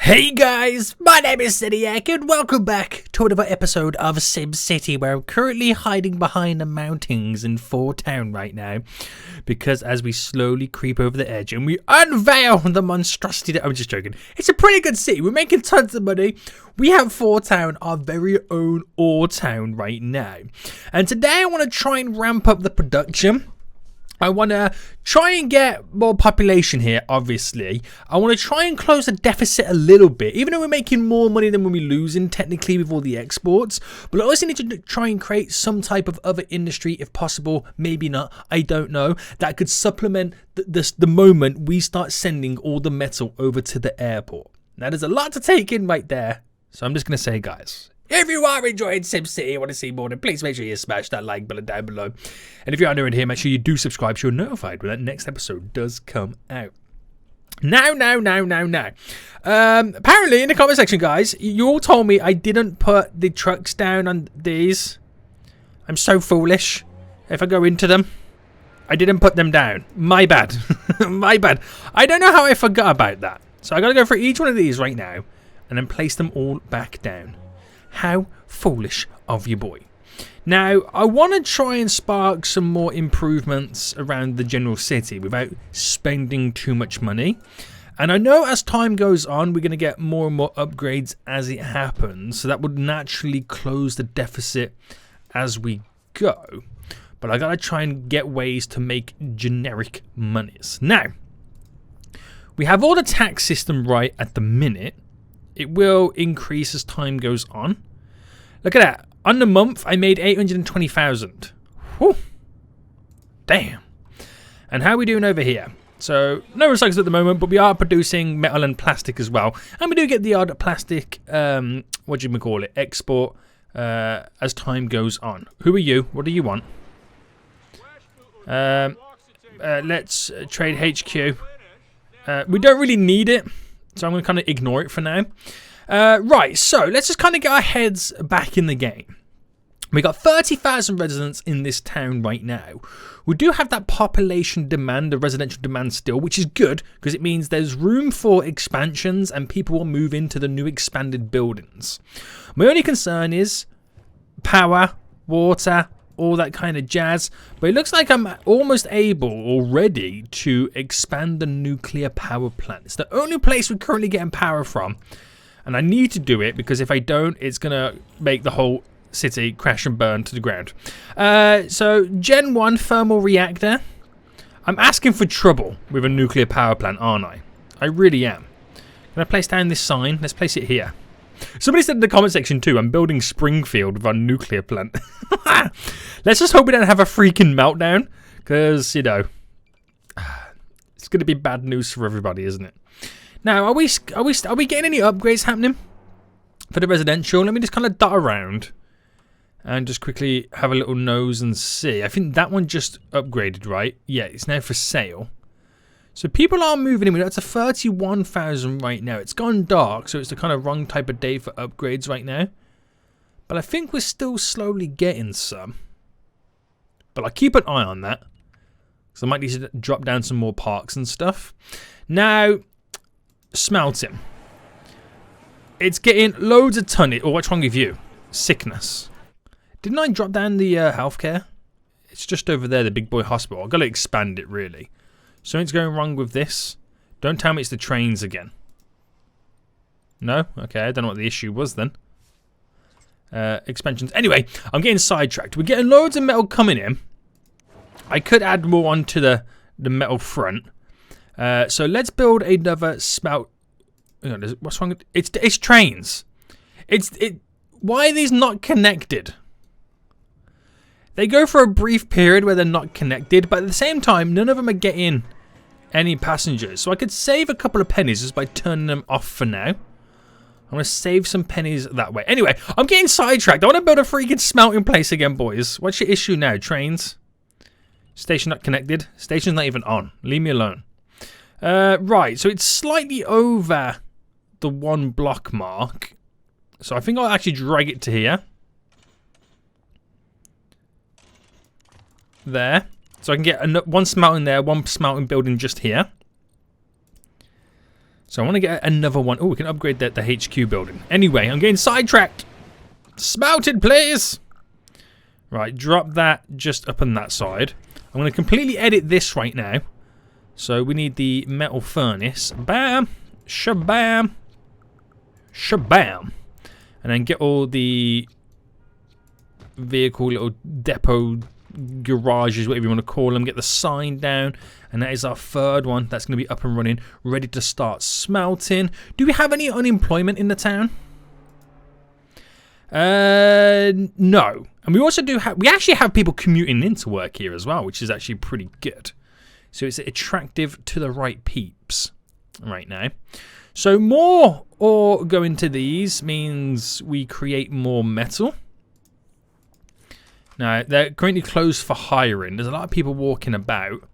Hey guys, my name is Cidiac and welcome back to another episode of SimCity, where I'm currently hiding behind the mountains in Fort Town right now, because as we slowly creep over the edge and we unveil the monstrosity that I'm just joking. It's a pretty good city. We're making tons of money. We have Fort Town, our very own ore town right now. And today I want to try and ramp up the production. I want to try and get more population here, obviously. I want to try and close the deficit a little bit, even though we're making more money than when we're losing, technically, with all the exports. But I also need to try and create some type of other industry, if possible. Maybe not, I don't know. That could supplement the moment we start sending all the metal over to the airport. Now, there's a lot to take in right there. So I'm just going to say, guys, if you are enjoying SimCity and want to see more, then please make sure you smash that like button down below. And if you are new in here, make sure you do subscribe so you're notified when that next episode does come out. Now. Apparently, in the comment section, guys, you all told me I didn't put the trucks down on these. I'm so foolish. If I go into them, I didn't put them down. My bad. My bad. I don't know how I forgot about that. So I got to go for each one of these right now and then place them all back down. How foolish of you, boy. Now, I want to try and spark some more improvements around the general city without spending too much money. And I know as time goes on, we're going to get more and more upgrades as it happens. So that would naturally close the deficit as we go. But I got to try and get ways to make generic monies. Now, we have all the tax system right at the minute. It will increase as time goes on. Look at that. On the month, I made 820,000. Whew. Damn. And how are we doing over here? So, no recycles at the moment, but we are producing metal and plastic as well. And we do get the odd plastic, export as time goes on. Who are you? What do you want? Let's trade HQ. We don't really need it. So I'm going to kind of ignore it for now. Right, so let's just kind of get our heads back in the game. We got 30,000 residents in this town right now. We do have that population demand, the residential demand still, which is good because it means there's room for expansions and people will move into the new expanded buildings. My only concern is power, water, all that kind of jazz, but it looks like I'm almost able already to expand the nuclear power plant. It's the only place we're currently getting power from, and I need to do it because if I don't, it's gonna make the whole city crash and burn to the ground. So Gen 1 thermal reactor. I'm asking for trouble with a nuclear power plant, aren't I? I really am. Can I place down this sign? Let's place it here. Somebody said in the comment section too, I'm building Springfield with our nuclear plant. Let's just hope we don't have a freaking meltdown, because, you know, it's going to be bad news for everybody, isn't it? Now, are we getting any upgrades happening for the residential? Let me just kind of dot around and just quickly have a little nose and see. I think that one just upgraded, right? Yeah, it's now for sale. So people are moving in. That's a 31,000 right now. It's gone dark, so it's the kind of wrong type of day for upgrades right now. But I think we're still slowly getting some. But I'll keep an eye on that. So I might need to drop down some more parks and stuff. Now, smelting. It's getting loads of tonnage. Oh, what's wrong with you? Sickness. Didn't I drop down the healthcare? It's just over there, the big boy hospital. I've got to expand it, really. Something's going wrong with this. Don't tell me it's the trains again. No? Okay, I don't know what the issue was then. Expansions. Anyway, I'm getting sidetracked. We're getting loads of metal coming in. I could add more onto the metal front. So let's build another smelt. What's wrong with it's trains. Why are these not connected? They go for a brief period where they're not connected, but at the same time, none of them are getting any passengers. So I could save a couple of pennies just by turning them off for now. I'm going to save some pennies that way. Anyway, I'm getting sidetracked. I want to build a freaking smelting place again, boys. What's your issue now? Trains? Station not connected? Station's not even on. Leave me alone. Right, so it's slightly over the 1 block mark. So I think I'll actually drag it to here. There. So I can get one smelting there, one smelting building just here. So I want to get another one. Oh, we can upgrade the HQ building. Anyway, I'm getting sidetracked. Smelted, please. Right, drop that just up on that side. I'm going to completely edit this right now. So we need the metal furnace. Bam. Shabam. Shabam. And then get all the vehicle little depot garages, whatever you want to call them. Get the sign down. And that is our third one. That's going to be up and running, ready to start smelting. Do we have any unemployment in the town? No. And we also do have, we actually have people commuting into work here as well, which is actually pretty good. So it's attractive to the right peeps right now. So more ore going to these means we create more metal. Now, they're currently closed for hiring. There's a lot of people walking about.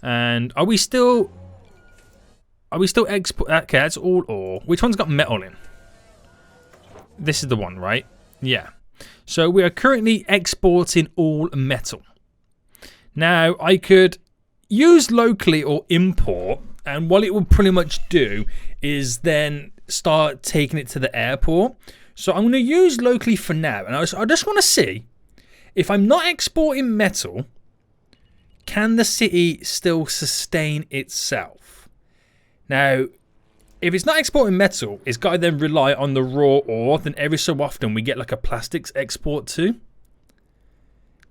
And are we still export? Okay, that's all ore. Which one's got metal in? This is the one, right? Yeah. So we are currently exporting all metal. Now, I could use locally or import, and what it will pretty much do is then start taking it to the airport. So I'm going to use locally for now, and I just want to see if I'm not exporting metal, can the city still sustain itself? Now, if it's not exporting metal, it's got to then rely on the raw ore. Then every so often we get like a plastics export too.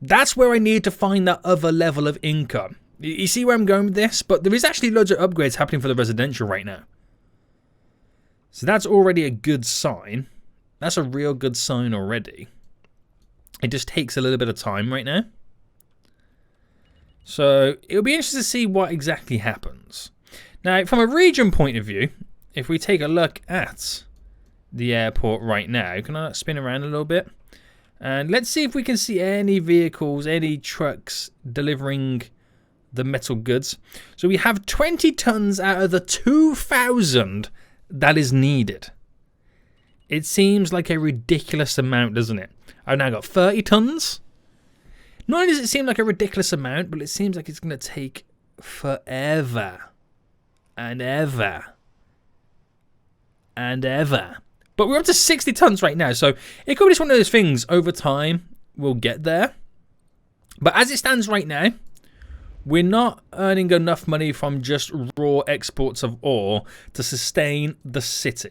That's where I need to find that other level of income. You see where I'm going with this? But there is actually loads of upgrades happening for the residential right now. So that's already a good sign. That's a real good sign already. It just takes a little bit of time right now. So it'll be interesting to see what exactly happens. Now, from a region point of view, if we take a look at the airport right now, can I spin around a little bit? And let's see if we can see any vehicles, any trucks delivering the metal goods. So we have 20 tons out of the 2,000 that is needed. It seems like a ridiculous amount, doesn't it? I've now got 30 tons. Not only does it seem like a ridiculous amount, but it seems like it's going to take forever and ever and ever. But we're up to 60 tons right now, so it could be just one of those things. Over time, we'll get there. But as it stands right now, we're not earning enough money from just raw exports of ore to sustain the city.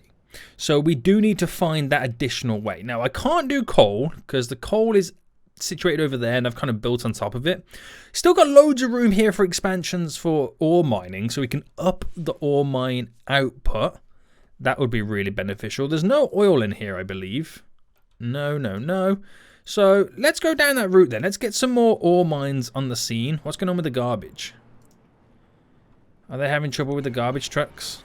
So we do need to find that additional way. Now, I can't do coal because the coal is situated over there and I've kind of built on top of it. Still got loads of room here for expansions for ore mining, so we can up the ore mine output. That would be really beneficial. There's no oil in here, I believe. No. So let's go down that route then. Let's get some more ore mines on the scene. What's going on with the garbage? Are they having trouble with the garbage trucks?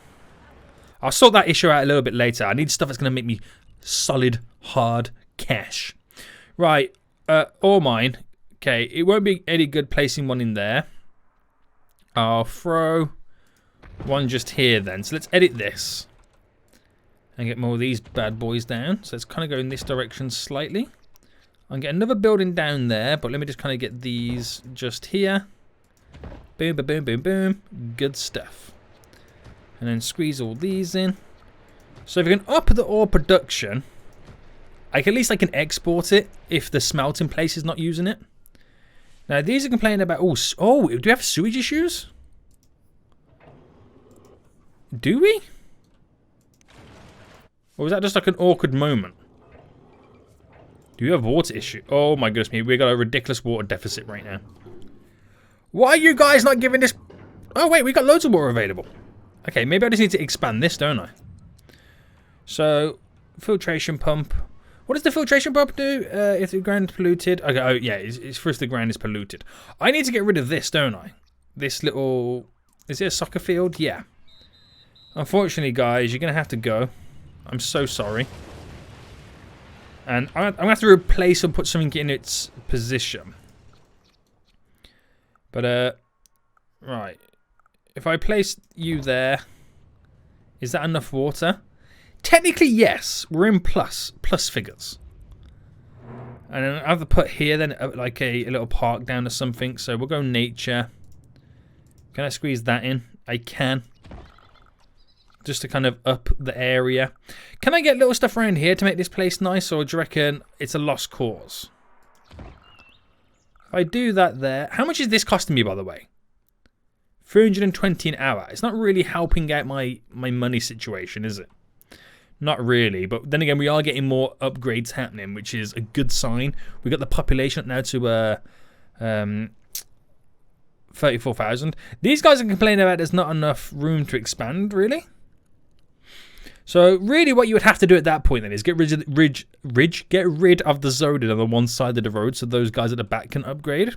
I'll sort that issue out a little bit later. I need stuff that's going to make me solid, hard cash. Right, ore mine. Okay, it won't be any good placing one in there. I'll throw one just here then. So let's edit this and get more of these bad boys down. So let's kind of go in this direction slightly. I'll get another building down there, but let me just kind of get these just here. Boom, boom, boom, boom, boom. Good stuff. And then squeeze all these in. So if we can up the ore production, at least I can export it if the smelting place is not using it. Now these are complaining about, oh, do we have sewage issues? Do we? Or was that just like an awkward moment? Do you have water issue? Oh my goodness me, we got a ridiculous water deficit right now. Why are you guys not giving this? Oh wait, we got loads of water available. Okay, maybe I just need to expand this, don't I? So, filtration pump. What does the filtration pump do if the ground is polluted? Okay, oh yeah, it's first the ground is polluted. I need to get rid of this, don't I? This little, is it a soccer field? Yeah. Unfortunately, guys, you're going to have to go. I'm so sorry. And I'm going to have to replace or put something in its position. But, right. If I place you there, is that enough water? Technically, yes. We're in plus figures. And then I have to put here then like a little park down or something. So we'll go nature. Can I squeeze that in? I can. just to kind of up the area. Can I get little stuff around here to make this place nice, or do you reckon it's a lost cause? If I do that there, how much is this costing me, by the way? 320 an hour. It's not really helping out my money situation, is it? Not really, but then again, we are getting more upgrades happening, which is a good sign. We got the population up now to 34,000. These guys are complaining about there's not enough room to expand, really. So really what you would have to do at that point then is get rid of the zoning on the one side of the road so those guys at the back can upgrade.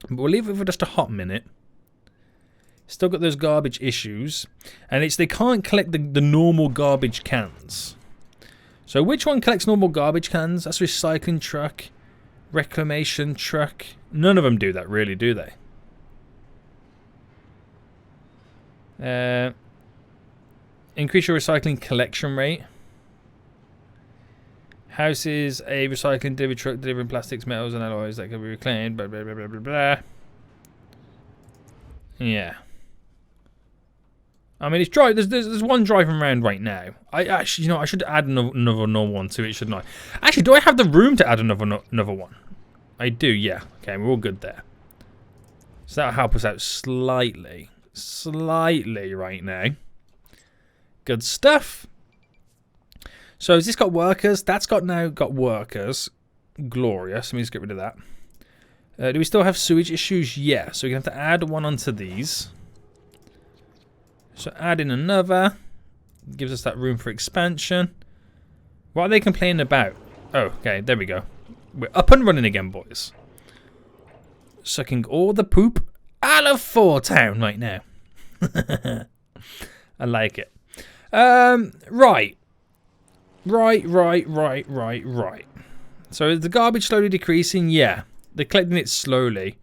But we'll leave it for just a hot minute. Still got those garbage issues. And they can't collect the normal garbage cans. So which one collects normal garbage cans? That's recycling truck, reclamation truck. None of them do that really, do they? Increase your recycling collection rate. House is a recycling delivery truck delivering plastics, metals, and alloys that can be reclaimed. Blah, blah, blah, blah, blah, blah. Yeah. I mean, it's dry. There's one driving around right now. I actually, I should add another normal one to it, shouldn't I? Actually, do I have the room to add another one? I do, yeah. Okay, we're all good there. So that'll help us out slightly right now. Good stuff. So has this got workers? That's now got workers. Glorious. Let me just get rid of that. Do we still have sewage issues? Yeah. So we're going to have to add one onto these. So add in another. Gives us that room for expansion. What are they complaining about? Oh, okay. There we go. We're up and running again, boys. Sucking all the poop out of 4 Town right now. I like it. Right. So is the garbage slowly decreasing? Yeah. They're collecting it slowly.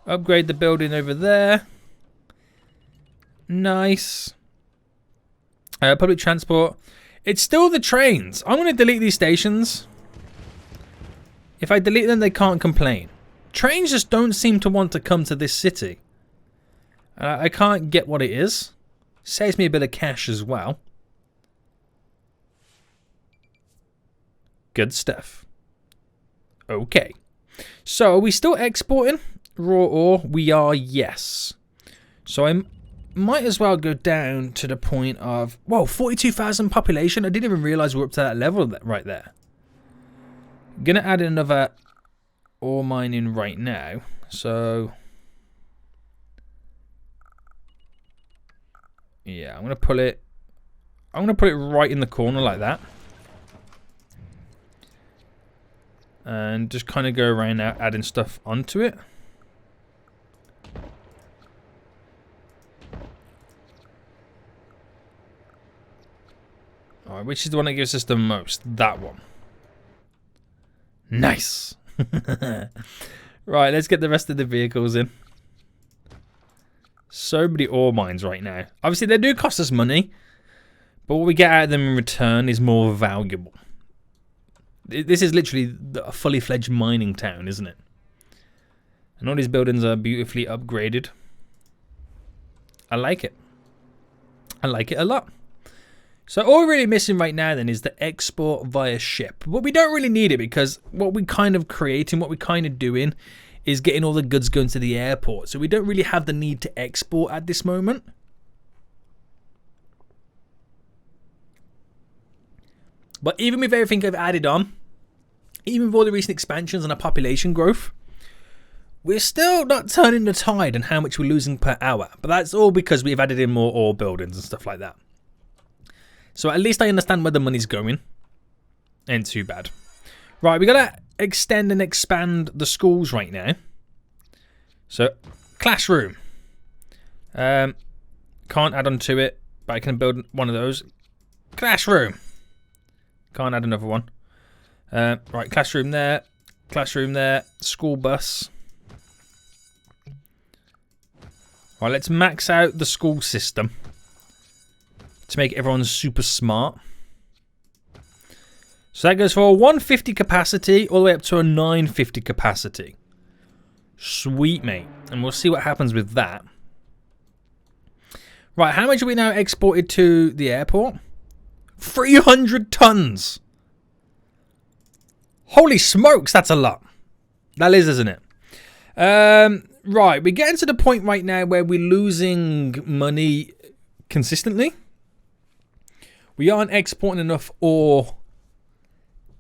Upgrade the building over there. Nice. Public transport. It's still the trains. I'm going to delete these stations. If I delete them, they can't complain. Trains just don't seem to want to come to this city. I can't get what it is. Saves me a bit of cash as well. Good stuff. Okay. So, are we still exporting raw ore? We are, yes. So, I might as well go down to the point of... Whoa, 42,000 population? I didn't even realise we were up to that level right there. Gonna add another ore mine in right now. So... yeah, I'm gonna put it right in the corner like that. And just kind of go around now adding stuff onto it. Alright, which is the one that gives us the most? That one. Nice! Right, let's get the rest of the vehicles in. So many ore mines right now. Obviously, they do cost us money. But what we get out of them in return is more valuable. This is literally a fully fledged mining town, isn't it? And all these buildings are beautifully upgraded. I like it. I like it a lot. So all we're really missing right now then is the export via ship. But we don't really need it because what we kind of creating, what we're kind of doing is getting all the goods going to the airport. So we don't really have the need to export at this moment. But even with everything I've added on, even with all the recent expansions and our population growth, we're still not turning the tide on how much we're losing per hour. But that's all because we've added in more ore buildings and stuff like that. So at least I understand where the money's going. Ain't too bad. Right, we got to extend and expand the schools right now. So, classroom. Can't add on to it, but I can build one of those. Classroom. Can't add another one. Right, classroom there, school bus. Right, let's max out the school system to make everyone super smart. So that goes for a 150 capacity all the way up to a 950 capacity. Sweet, mate. And we'll see what happens with that. Right, how much have we now exported to the airport? 300 tons. Holy smokes, that's a lot. That is, isn't it? Right, we're getting to the point right now where we're losing money consistently. We aren't exporting enough ore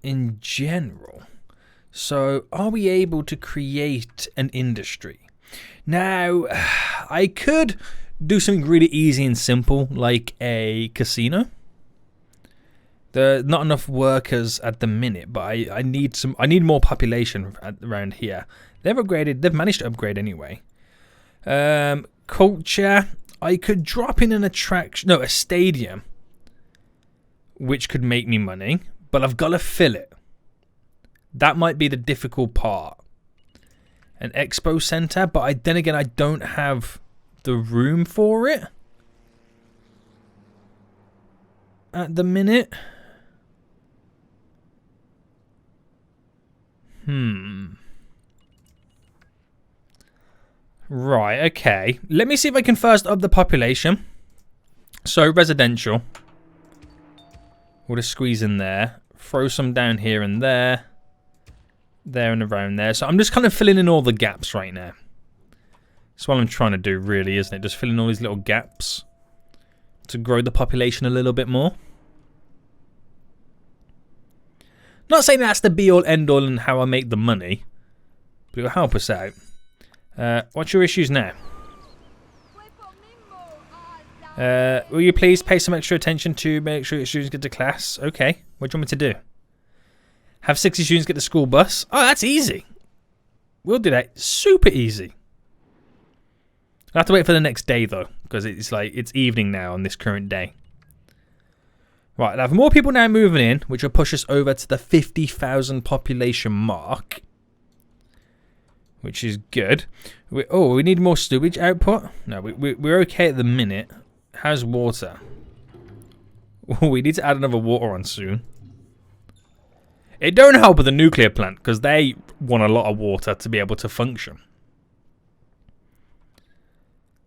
in general. So, are we able to create an industry? Now, I could do something really easy and simple, like a casino. There are not enough workers at the minute, but I need some. I need more population around here. They've upgraded. They've managed to upgrade anyway. Culture. I could drop in an attraction. No, a stadium, which could make me money, but I've got to fill it. That might be the difficult part. An expo center, but then again, I don't have the room for it at the minute. Right, okay. Let me see if I can first up the population. So, residential. We'll just squeeze in there. Throw some down here and there. There and around there. So, I'm just kind of filling in all the gaps right now. That's what I'm trying to do, really, isn't it? Just fill in all these little gaps to grow the population a little bit more. Not saying that's the be-all, end-all and how I make the money, but it'll help us out. What's your issues now? Will you please pay some extra attention to make sure your students get to class? Okay, what do you want me to do? Have 60 students get the school bus? Oh, that's easy. We'll do that. Super easy. I'll have to wait for the next day, though, because it's evening now on this current day. Right, I have more people now moving in, which will push us over to the 50,000 population mark. Which is good. We need more sewage output? No, we're okay at the minute. How's water? We need to add another water on soon. It don't help with the nuclear plant, because they want a lot of water to be able to function.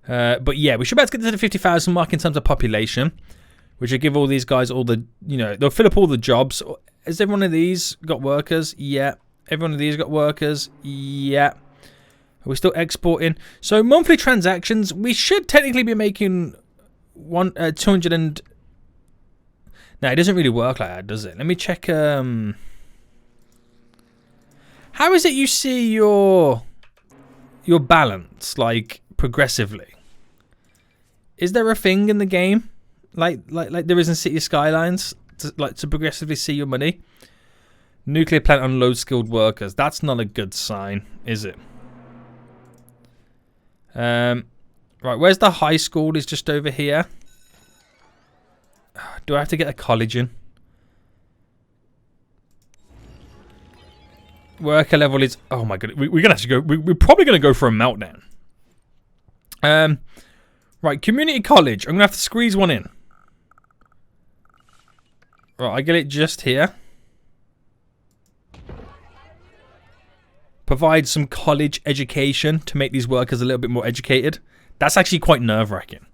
But yeah, we should be able to get to the 50,000 mark in terms of population. Which will give all these guys all the, they'll fill up all the jobs. Has every one of these got workers? Yeah. Every one of these got workers? Yeah. Are we still exporting? So monthly transactions, we should technically be making 200 and... No, it doesn't really work like that, does it? Let me check. How is it you see your balance, like, progressively? Is there a thing in the game? Like there is in City Skylines, to progressively see your money. Nuclear plant unloads skilled workers. That's not a good sign, is it? Right, where's the high school? Is just over here. Do I have to get a college in? Worker level is... Oh my god, we're gonna have to go... We're probably gonna go for a meltdown. Right, community college. I'm gonna have to squeeze one in. Right, I get it just here. Provide some college education to make these workers a little bit more educated. That's actually quite nerve-wracking.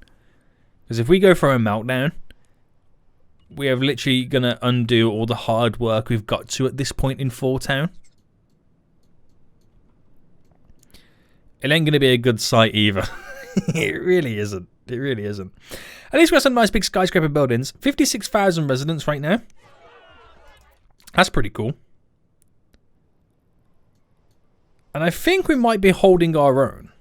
Because if we go for a meltdown, we are literally going to undo all the hard work we've got to at this point in Town. It ain't going to be a good sight either. It really isn't. It really isn't. At least we have some nice big skyscraper buildings. 56,000 residents right now. That's pretty cool. And I think we might be holding our own.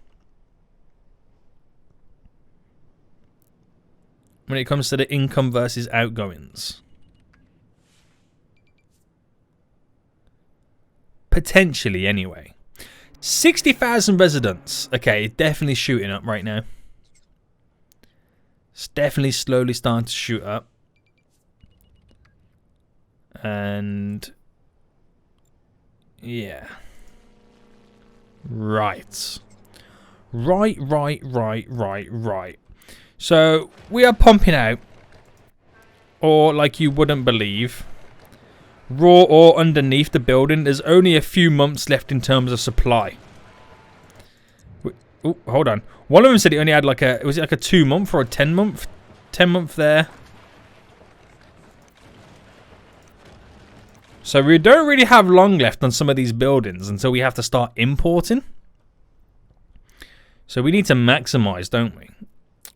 When it comes to the income versus outgoings. Potentially, anyway. 60,000 residents. Okay, definitely shooting up right now. It's definitely slowly starting to shoot up. And... yeah. Right. Right. So, we are pumping out, or like you wouldn't believe, raw ore underneath the building. There's only a few months left in terms of supply. Oh, hold on. One of them said it only had like a... Was it like a 2-month or a 10-month? 10-month there. So we don't really have long left on some of these buildings until we have to start importing. So we need to maximize, don't we?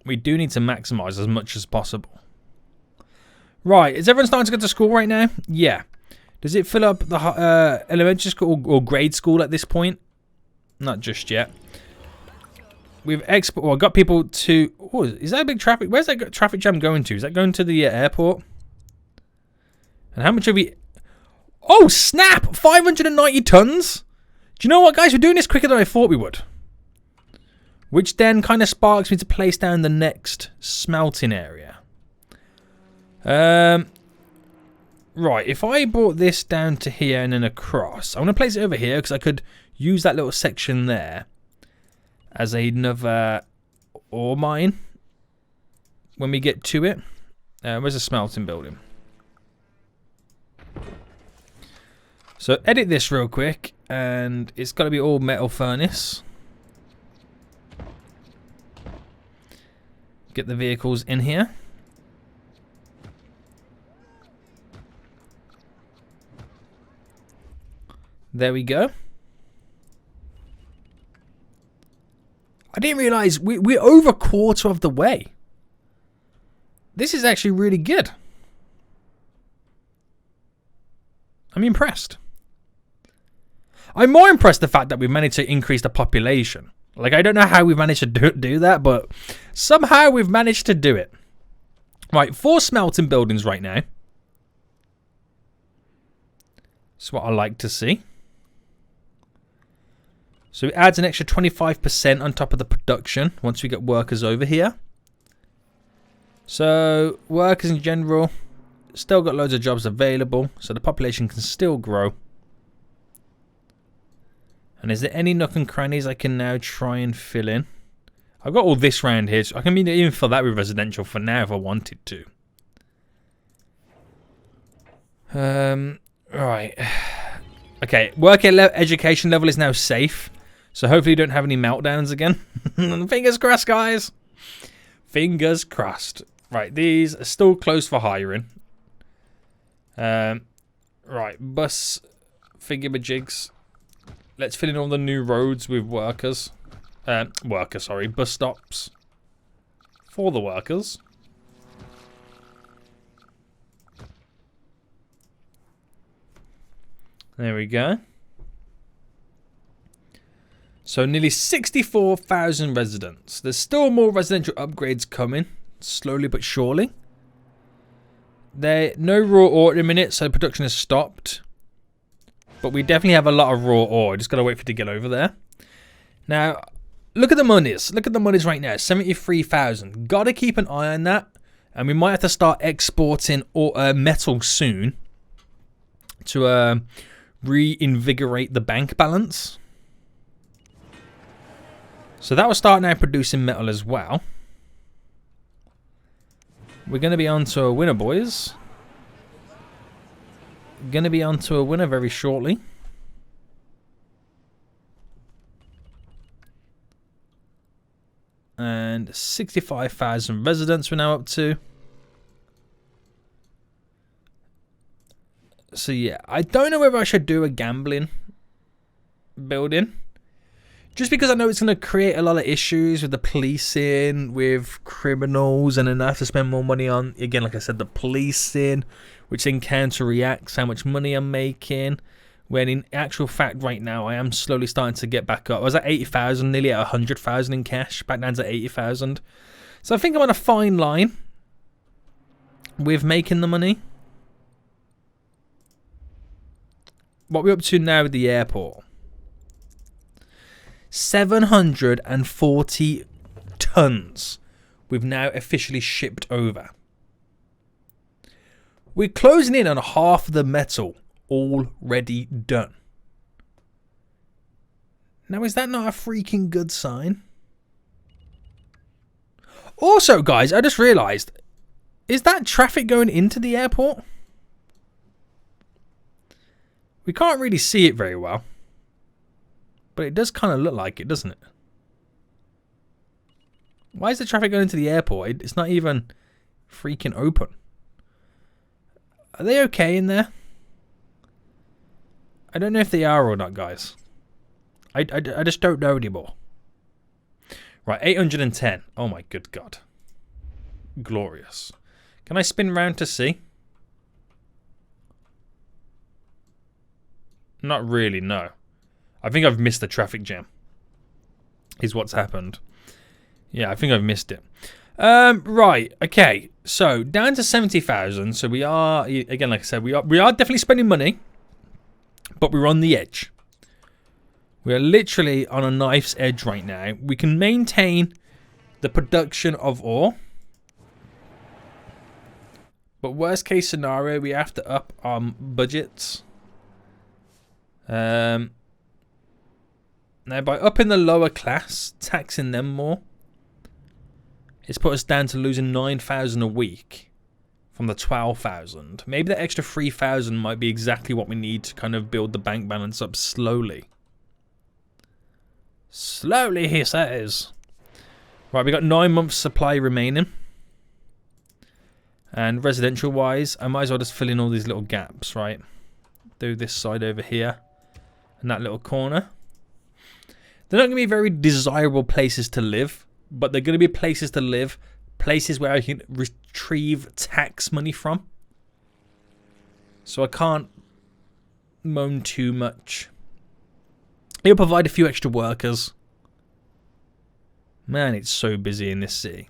We do need to maximize as much as possible. Right, is everyone starting to go to school right now? Yeah. Does it fill up the elementary school or grade school at this point? Not just yet. We've got people to... Oh, is that a big traffic? Where's that traffic jam going to? Is that going to the airport? And how much have we... Oh, snap! 590 tons? Do you know what, guys? We're doing this quicker than I thought we would. Which then kind of sparks me to place down the next smelting area. Right, if I brought this down to here and then across, I'm going to place it over here because I could use that little section there as another ore mine when we get to it. Where's the smelting building? So edit this real quick, and it's got to be all metal furnace. Get the vehicles in here. There we go. I didn't realize we're over a quarter of the way. This is actually really good. I'm impressed. I'm more impressed the fact that we've managed to increase the population. Like, I don't know how we've managed to do that, but somehow we've managed to do it. Right, 4 smelting buildings right now. That's what I like to see. So it adds an extra 25% on top of the production once we get workers over here. So workers in general, still got loads of jobs available, so the population can still grow. And is there any nook and crannies I can now try and fill in? I've got all this round here, so I can even fill that with residential for now if I wanted to. Right. Okay, education level is now safe. So hopefully you don't have any meltdowns again. Fingers crossed, guys. Fingers crossed. Right, these are still closed for hiring. Right, bus figure-majigs. Let's fill in all the new roads with workers. Bus stops. For the workers. There we go. So nearly 64,000 residents. There's still more residential upgrades coming, slowly but surely. No raw ore at the minute, so production has stopped. But we definitely have a lot of raw ore. Just got to wait for it to get over there. Now, look at the monies. Look at the monies right now. 73,000. Got to keep an eye on that. And we might have to start exporting metal soon to reinvigorate the bank balance. So that will start now producing metal as well. We're going to be on to a winner, boys. Going to be on to a winner very shortly. And 65,000 residents we're now up to. So yeah, I don't know whether I should do a gambling building. Just because I know it's going to create a lot of issues with the policing, with criminals, and then I have to spend more money on, again, like I said, the policing, which then counter-reacts how much money I'm making. When in actual fact, right now, I am slowly starting to get back up. I was at 80,000, nearly at 100,000 in cash, back down to 80,000. So I think I'm on a fine line with making the money. What we're up to now with the airport. 740 tons we've now officially shipped over. We're closing in on half the metal already done. Now, is that not a freaking good sign? Also, guys, I just realized, is that traffic going into the airport? We can't really see it very well. But it does kind of look like it, doesn't it? Why is the traffic going into the airport? It's not even freaking open. Are they okay in there? I don't know if they are or not, guys. I just don't know anymore. Right, 810. Oh my good God. Glorious. Can I spin round to see? Not really, no. I think I've missed the traffic jam. Is what's happened. Yeah, I think I've missed it. Right, okay. So, down to 70,000. So we are, again, like I said, we are definitely spending money. But we're on the edge. We are literally on a knife's edge right now. We can maintain the production of ore. But worst case scenario, we have to up our budgets. Now, by upping the lower class, taxing them more, it's put us down to losing 9,000 a week from the 12,000. Maybe the extra 3,000 might be exactly what we need to kind of build the bank balance up slowly. Slowly, he says. Right, we got 9 months supply remaining. And residential-wise, I might as well just fill in all these little gaps, right? Do this side over here. And that little corner. They're not going to be very desirable places to live. But they're going to be places to live. Places where I can retrieve tax money from. So I can't moan too much. It'll provide a few extra workers. Man, it's so busy in this city.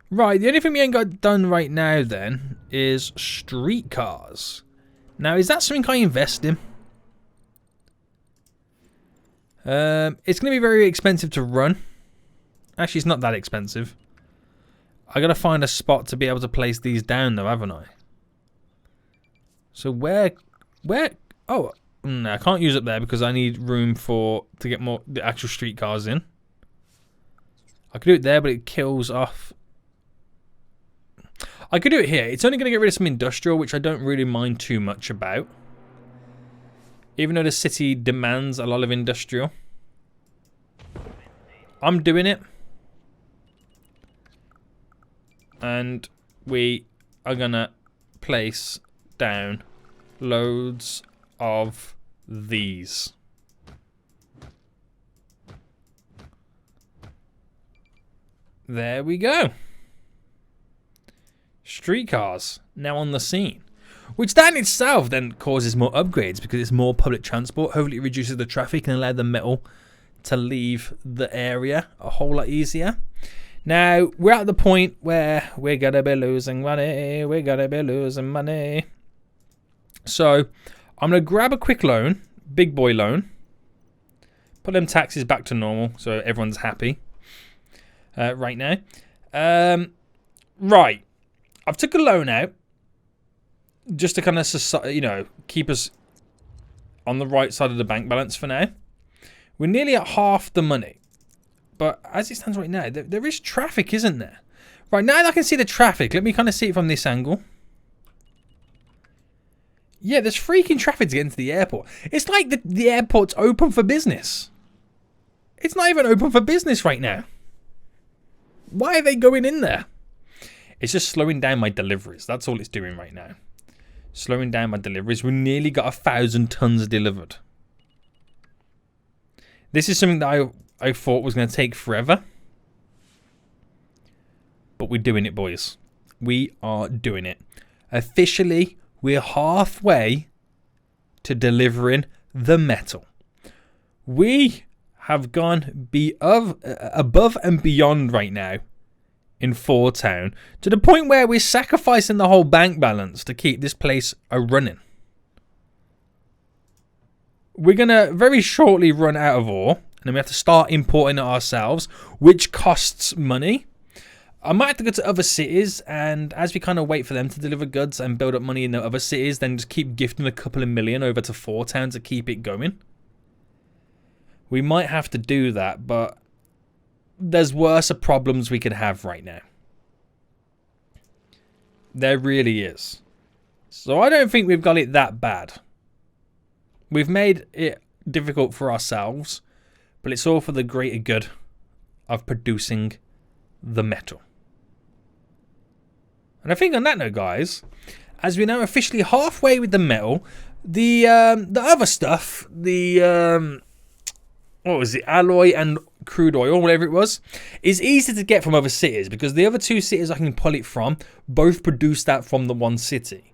Right, the only thing we ain't got done right now then is streetcars. Now, is that something I invest in? It's going to be very expensive to run. Actually, it's not that expensive. I got to find a spot to be able to place these down though, haven't I? So where? Oh, no, I can't use it there because I need room to get more the actual streetcars in. I could do it there, but it kills off. I could do it here. It's only going to get rid of some industrial, which I don't really mind too much about. Even though the city demands a lot of industrial. I'm doing it. And we are going to place down loads of these. There we go. Streetcars now on the scene. Which that in itself then causes more upgrades because it's more public transport. Hopefully it reduces the traffic and allows the metal to leave the area a whole lot easier. Now, we're at the point where we're going to be losing money. We're going to be losing money. So, I'm going to grab a quick loan. Big boy loan. Put them taxes back to normal so everyone's happy. Right now. Right. I've took a loan out. Just to kind of, you know, keep us on the right side of the bank balance for now. We're nearly at half the money. But as it stands right now, there is traffic, isn't there? Right, now that I can see the traffic, let me kind of see it from this angle. Yeah, there's freaking traffic to get into the airport. It's like the airport's open for business. It's not even open for business right now. Why are they going in there? It's just slowing down my deliveries. That's all it's doing right now. Slowing down my deliveries. We nearly got 1,000 tons delivered. This is something that I thought was going to take forever. But we're doing it, boys. We are doing it. Officially, we're halfway to delivering the metal. We have gone above and beyond right now in Fort Town to the point where we're sacrificing the whole bank balance to keep this place running. We're going to very shortly run out of ore and then we have to start importing it ourselves, which costs money. I might have to go to other cities, and as we kind of wait for them to deliver goods and build up money in the other cities, then just keep gifting a couple of million over to Fort Town to keep it going. We might have to do that, but there's worse problems we could have right now. There really is. So I don't think we've got it that bad. We've made it difficult for ourselves, but it's all for the greater good of producing the metal. And I think on that note, guys, as we're now officially halfway with the metal, the other stuff, the what was it, alloy and crude oil, whatever it was, is easy to get from other cities, because the other two cities I can pull it from both produce that from the one city.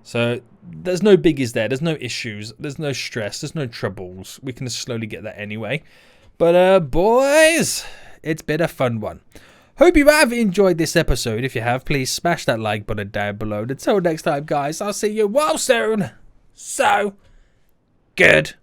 So there's no biggies there, there's no issues, there's no stress, there's no troubles. We can just slowly get that anyway. But boys, it's been a fun one. Hope you have enjoyed this episode. If you have, please smash that like button down below. Until next time, guys, I'll see you well soon. So, good.